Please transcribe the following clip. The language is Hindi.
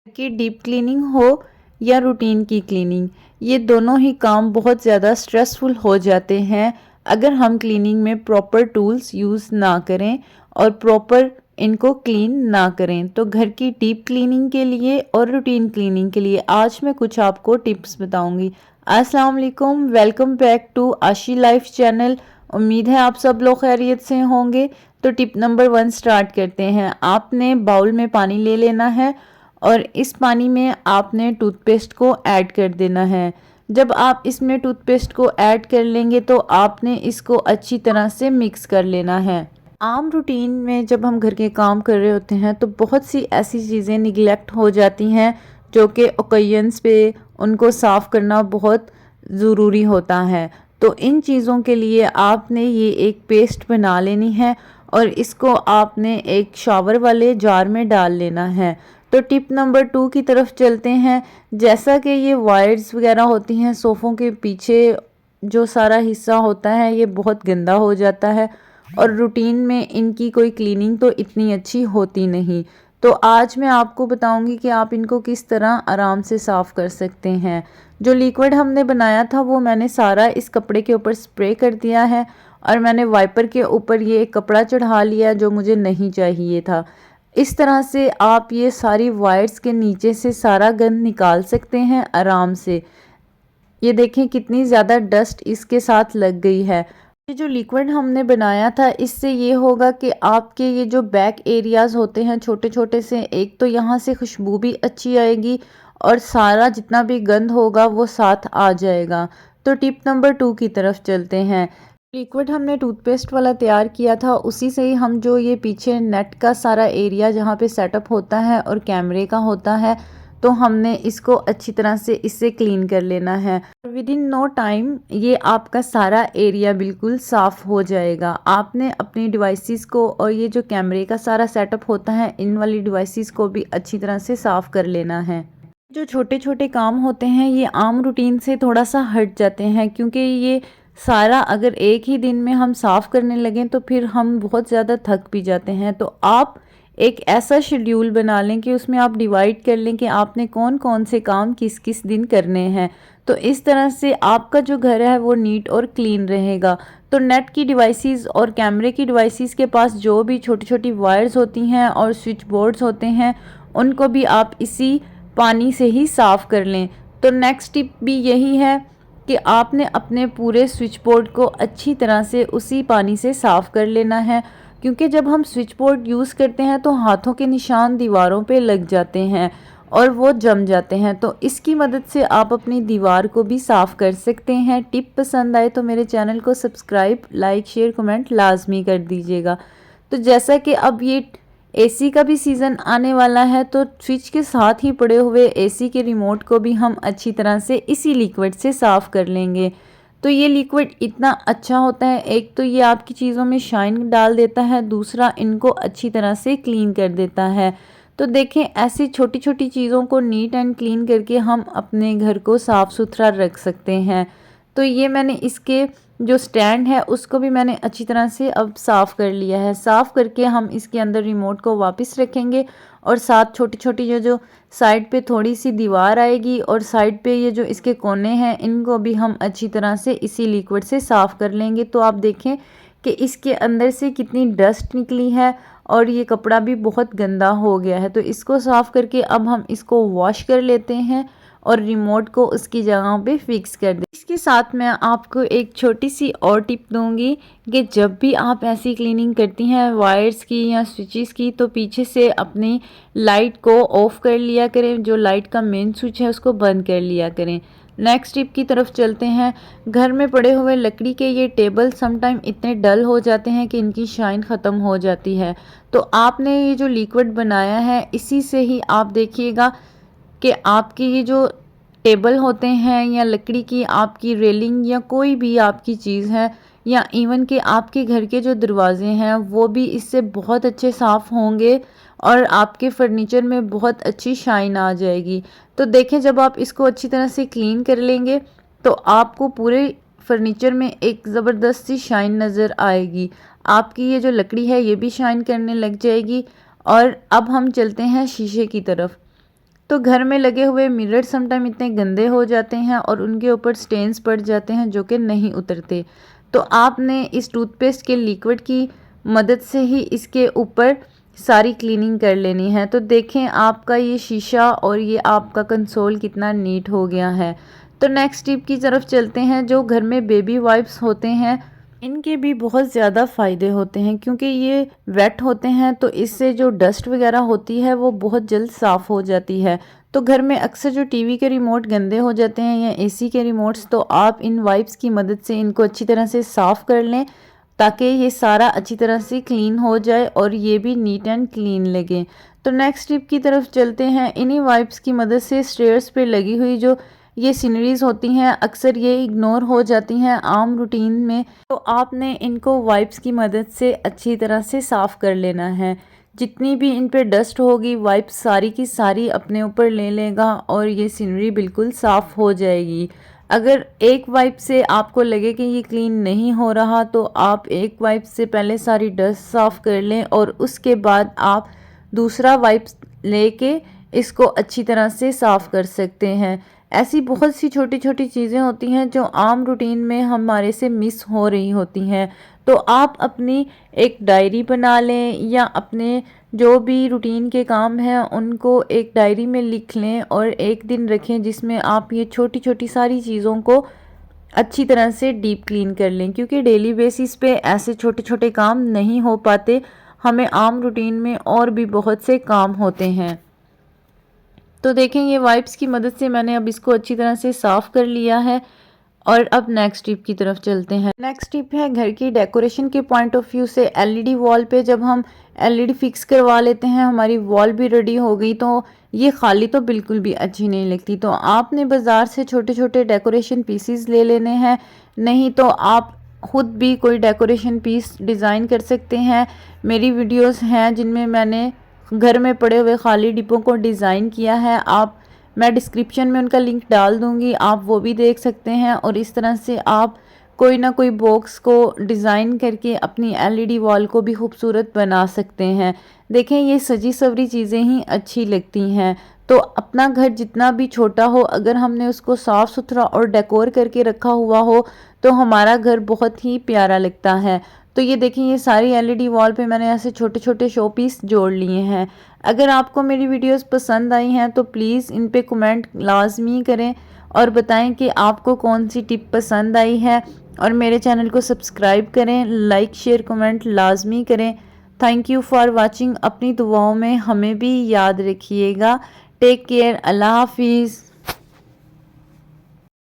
की डीप क्लीनिंग हो या रूटीन की क्लीनिंग, ये दोनों ही काम बहुत ज़्यादा स्ट्रेसफुल हो जाते हैं अगर हम क्लीनिंग में प्रॉपर टूल्स यूज़ ना करें और प्रॉपर इनको क्लीन ना करें। तो घर की डीप क्लीनिंग के लिए और रूटीन क्लीनिंग के लिए आज मैं कुछ आपको टिप्स बताऊंगी। अस्सलाम वालेकुम, वेलकम बैक टू आशी लाइफ चैनल। उम्मीद है आप सब लोग खैरियत से होंगे। तो टिप नंबर 1 स्टार्ट करते हैं। आपने बाउल में पानी ले लेना है और इस पानी में आपने टूथपेस्ट को ऐड कर देना है। जब आप इसमें टूथपेस्ट को ऐड कर लेंगे तो आपने इसको अच्छी तरह से मिक्स कर लेना है। आम रूटीन में जब हम घर के काम कर रहे होते हैं तो बहुत सी ऐसी चीज़ें निगलेक्ट हो जाती हैं जो कि ओकेजन्स पे उनको साफ़ करना बहुत ज़रूरी होता है। तो इन चीज़ों के लिए आपने ये एक पेस्ट बना लेनी है और इसको आपने एक शावर वाले जार में डाल लेना है। तो टिप नंबर 2 की तरफ चलते हैं। जैसा कि ये वायर्स वगैरह होती हैं सोफ़ों के पीछे जो सारा हिस्सा होता है ये बहुत गंदा हो जाता है और रूटीन में इनकी कोई क्लीनिंग तो इतनी अच्छी होती नहीं। तो आज मैं आपको बताऊंगी कि आप इनको किस तरह आराम से साफ़ कर सकते हैं। जो लिक्विड हमने बनाया था वो मैंने सारा इस कपड़े के ऊपर स्प्रे कर दिया है और मैंने वाइपर के ऊपर ये एक कपड़ा चढ़ा लिया जो मुझे नहीं चाहिए था। इस तरह से आप ये सारी वायर्स के नीचे से सारा गंद निकाल सकते हैं आराम से। ये देखें कितनी ज़्यादा डस्ट इसके साथ लग गई है। ये जो लिक्विड हमने बनाया था इससे ये होगा कि आपके ये जो बैक एरियाज़ होते हैं छोटे छोटे से, एक तो यहाँ से खुशबू भी अच्छी आएगी और सारा जितना भी गंद होगा वो साथ आ जाएगा। तो टिप नंबर 2 की तरफ चलते हैं। लिक्विड हमने टूथपेस्ट वाला तैयार किया था उसी से ही हम जो ये पीछे नेट का सारा एरिया जहाँ पे सेटअप होता है और कैमरे का होता है तो हमने इसको अच्छी तरह से इससे क्लीन कर लेना है। विद इन नो टाइम ये आपका सारा एरिया बिल्कुल साफ़ हो जाएगा। आपने अपनी डिवाइसेस को और ये जो कैमरे का सारा सेटअप होता है इन वाली डिवाइसेस को भी अच्छी तरह से साफ़ कर लेना है। जो छोटे छोटे काम होते हैं ये आम रूटीन से थोड़ा सा हट जाते हैं क्योंकि ये सारा अगर एक ही दिन में हम साफ़ करने लगें तो फिर हम बहुत ज़्यादा थक भी जाते हैं। तो आप एक ऐसा शेड्यूल बना लें कि उसमें आप डिवाइड कर लें कि आपने कौन कौन से काम किस किस दिन करने हैं। तो इस तरह से आपका जो घर है वो नीट और क्लीन रहेगा। तो नेट की डिवाइसेस और कैमरे की डिवाइसेस के पास जो भी छोटी छोटी वायर्स होती हैं और स्विच बोर्ड्स होते हैं उनको भी आप इसी पानी से ही साफ़ कर लें। तो नेक्स्ट टिप भी यही है कि आपने अपने पूरे स्विच बोर्ड को अच्छी तरह से उसी पानी से साफ़ कर लेना है क्योंकि जब हम स्विच बोर्ड यूज़ करते हैं तो हाथों के निशान दीवारों पे लग जाते हैं और वो जम जाते हैं। तो इसकी मदद से आप अपनी दीवार को भी साफ़ कर सकते हैं। टिप पसंद आए तो मेरे चैनल को सब्सक्राइब, लाइक, शेयर, कमेंट लाजमी कर दीजिएगा। तो जैसा कि अब ये एसी का भी सीज़न आने वाला है तो स्विच के साथ ही पड़े हुए एसी के रिमोट को भी हम अच्छी तरह से इसी लिक्विड से साफ़ कर लेंगे। तो ये लिक्विड इतना अच्छा होता है, एक तो ये आपकी चीज़ों में शाइन डाल देता है, दूसरा इनको अच्छी तरह से क्लीन कर देता है। तो देखें ऐसी छोटी छोटी चीज़ों को नीट एंड क्लीन करके हम अपने घर को साफ़ सुथरा रख सकते हैं। तो ये मैंने इसके जो स्टैंड है उसको भी मैंने अच्छी तरह से अब साफ़ कर लिया है। साफ़ करके हम इसके अंदर रिमोट को वापस रखेंगे और साथ छोटी छोटी जो जो साइड पे थोड़ी सी दीवार आएगी और साइड पे ये जो इसके कोने हैं इनको भी हम अच्छी तरह से इसी लिक्विड से साफ़ कर लेंगे। तो आप देखें कि इसके अंदर से कितनी डस्ट निकली है और ये कपड़ा भी बहुत गंदा हो गया है। तो इसको साफ़ करके अब हम इसको वॉश कर लेते हैं और रिमोट को उसकी जगह पे फिक्स कर दें। इसके साथ मैं आपको एक छोटी सी और टिप दूंगी कि जब भी आप ऐसी क्लीनिंग करती हैं वायर्स की या स्विचेस की तो पीछे से अपनी लाइट को ऑफ कर लिया करें। जो लाइट का मेन स्विच है उसको बंद कर लिया करें। नेक्स्ट टिप की तरफ चलते हैं। घर में पड़े हुए लकड़ी के ये टेबल समटाइम इतने डल हो जाते हैं कि इनकी शाइन ख़त्म हो जाती है। तो आपने ये जो लिक्विड बनाया है इसी से ही आप देखिएगा कि आपकी ये जो टेबल होते हैं या लकड़ी की आपकी रेलिंग या कोई भी आपकी चीज़ है या इवन कि आपके घर के जो दरवाजे हैं वो भी इससे बहुत अच्छे साफ़ होंगे और आपके फर्नीचर में बहुत अच्छी शाइन आ जाएगी। तो देखें जब आप इसको अच्छी तरह से क्लीन कर लेंगे तो आपको पूरे फर्नीचर में एक ज़बरदस्त सी शाइन नज़र आएगी। आपकी ये जो लकड़ी है ये भी शाइन करने लग जाएगी। और अब हम चलते हैं शीशे की तरफ। तो घर में लगे हुए मिरर समटाइम इतने गंदे हो जाते हैं और उनके ऊपर स्टेन्स पड़ जाते हैं जो कि नहीं उतरते। तो आपने इस टूथपेस्ट के लिक्विड की मदद से ही इसके ऊपर सारी क्लीनिंग कर लेनी है। तो देखें आपका ये शीशा और ये आपका कंसोल कितना नीट हो गया है। तो नेक्स्ट टिप की तरफ चलते हैं। जो घर में बेबी वाइप्स होते हैं इनके भी बहुत ज़्यादा फ़ायदे होते हैं, क्योंकि ये वेट होते हैं तो इससे जो डस्ट वगैरह होती है वो बहुत जल्द साफ़ हो जाती है। तो घर में अक्सर जो टीवी के रिमोट गंदे हो जाते हैं या एसी के रिमोट्स, तो आप इन वाइप्स की मदद से इनको अच्छी तरह से साफ़ कर लें ताकि ये सारा अच्छी तरह से क्लीन हो जाए और ये भी नीट एंड क्लीन लगे। तो नेक्स्ट टिप की तरफ चलते हैं। इन्हीं वाइप्स की मदद से स्टेयर्स पे लगी हुई जो ये सीनरीज होती हैं अक्सर ये इग्नोर हो जाती हैं आम रूटीन में, तो आपने इनको वाइप्स की मदद से अच्छी तरह से साफ़ कर लेना है। जितनी भी इन पे डस्ट होगी वाइप्स सारी की सारी अपने ऊपर ले लेगा और ये सीनरी बिल्कुल साफ़ हो जाएगी। अगर एक वाइप से आपको लगे कि ये क्लीन नहीं हो रहा तो आप एक वाइप से पहले सारी डस्ट साफ़ कर लें और उसके बाद आप दूसरा वाइप लेके इसको अच्छी तरह से साफ़ कर सकते हैं। ऐसी बहुत सी छोटी छोटी चीज़ें होती हैं जो आम रूटीन में हमारे से मिस हो रही होती हैं। तो आप अपनी एक डायरी बना लें या अपने जो भी रूटीन के काम हैं उनको एक डायरी में लिख लें और एक दिन रखें जिसमें आप ये छोटी छोटी सारी चीज़ों को अच्छी तरह से डीप क्लीन कर लें, क्योंकि डेली बेसिस पे ऐसे छोटे छोटे काम नहीं हो पाते। हमें आम रूटीन में और भी बहुत से काम होते हैं। तो देखें ये वाइप्स की मदद से मैंने अब इसको अच्छी तरह से साफ़ कर लिया है और अब नेक्स्ट टिप की तरफ चलते हैं। नेक्स्ट टिप है घर की डेकोरेशन के पॉइंट ऑफ व्यू से एलईडी वॉल पे जब हम एलईडी फिक्स करवा लेते हैं हमारी वॉल भी रेडी हो गई तो ये खाली तो बिल्कुल भी अच्छी नहीं लगती। तो आपने बाज़ार से छोटे छोटे डेकोरेशन पीसीज ले लेने हैं, नहीं तो आप खुद भी कोई डेकोरेशन पीस डिज़ाइन कर सकते हैं। मेरी वीडियोस हैं जिनमें मैंने घर में पड़े हुए खाली डिब्बों को डिज़ाइन किया है। मैं डिस्क्रिप्शन में उनका लिंक डाल दूंगी, आप वो भी देख सकते हैं। और इस तरह से आप कोई ना कोई बॉक्स को डिज़ाइन करके अपनी एलईडी वॉल को भी खूबसूरत बना सकते हैं। देखें ये सजी सवरी चीज़ें ही अच्छी लगती हैं। तो अपना घर जितना भी छोटा हो अगर हमने उसको साफ़ सुथरा और डेकोर करके रखा हुआ हो तो हमारा घर बहुत ही प्यारा लगता है। तो ये देखिए ये सारी एलईडी वॉल पे मैंने ऐसे छोटे छोटे शो पीस जोड़ लिए हैं। अगर आपको मेरी वीडियोस पसंद आई हैं तो प्लीज़ इन पे कमेंट लाजमी करें और बताएं कि आपको कौन सी टिप पसंद आई है और मेरे चैनल को सब्सक्राइब करें, लाइक शेयर कमेंट लाजमी करें। Thank you for watching. अपनी दुआओं में हमें भी याद रखिएगा। Take care. अल्लाह हाफिज़।